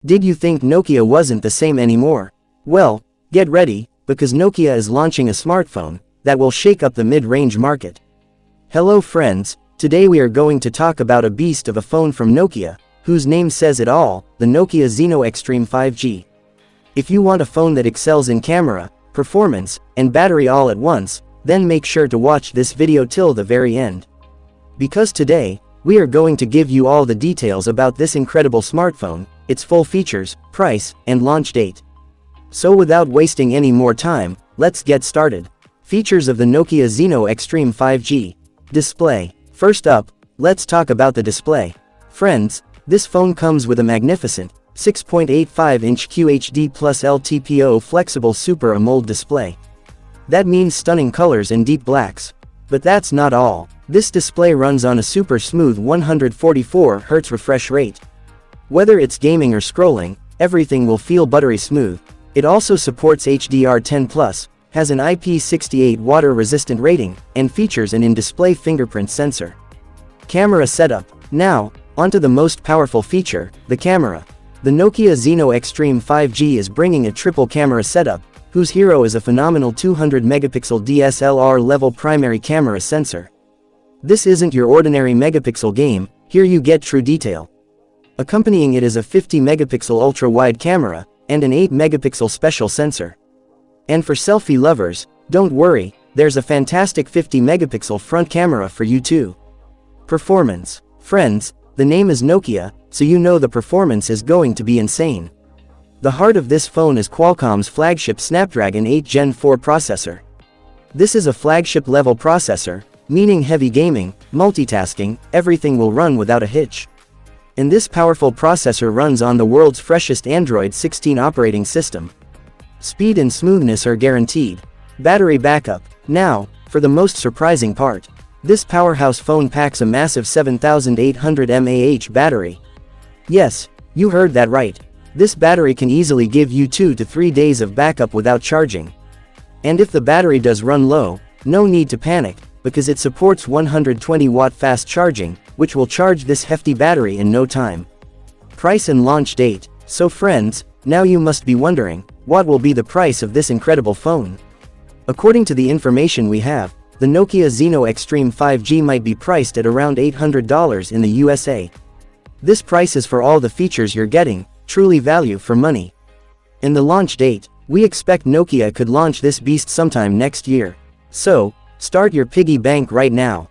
Did you think Nokia wasn't the same anymore? Well, get ready, because Nokia is launching a smartphone that will shake up the mid-range market. Hello friends, today we are going to talk about a beast of a phone from Nokia, whose name says it all, the Nokia Zeno Xtreme 5G. If you want a phone that excels in camera, performance, and battery all at once, then make sure to watch this video till the very end. Because today, we are going to give you all the details about this incredible smartphone, its full features, price, and launch date. So without wasting any more time, let's get started. Features of the Nokia Zeno Xtreme 5G. Display. First up, let's talk about the display. Friends, this phone comes with a magnificent 6.85-inch QHD plus LTPO flexible Super AMOLED display. That means stunning colors and deep blacks. But that's not all. This display runs on a super smooth 144Hz refresh rate. Whether it's gaming or scrolling, everything will feel buttery smooth. It also supports HDR10+, has an IP68 water-resistant rating, and features an in-display fingerprint sensor. Camera setup. Now, onto the most powerful feature, the camera. The Nokia Zeno Xtreme 5G is bringing a triple camera setup, whose hero is a phenomenal 200-megapixel DSLR level primary camera sensor. This isn't your ordinary megapixel game, here you get true detail. Accompanying it is a 50-megapixel ultra-wide camera, and an 8-megapixel special sensor. And for selfie lovers, don't worry, there's a fantastic 50-megapixel front camera for you too. Performance. Friends, the name is Nokia, so you know the performance is going to be insane. The heart of this phone is Qualcomm's flagship Snapdragon 8 Gen 4 processor. This is a flagship-level processor, meaning heavy gaming, multitasking, everything will run without a hitch. And this powerful processor runs on the world's freshest Android 16 operating system. Speed and smoothness are guaranteed. Battery backup. Now, for the most surprising part. This powerhouse phone packs a massive 7800 mAh battery. Yes, you heard that right. This battery can easily give you 2 to 3 days of backup without charging. And if the battery does run low, no need to panic, because it supports 120-watt fast charging, which will charge this hefty battery in no time. Price and launch date. So friends, now you must be wondering, what will be the price of this incredible phone? According to the information we have, the Nokia Zeno Xtreme 5G might be priced at around $800 in the USA. This price is for all the features you're getting, truly value for money. In the launch date, we expect Nokia could launch this beast sometime next year. So, start your piggy bank right now.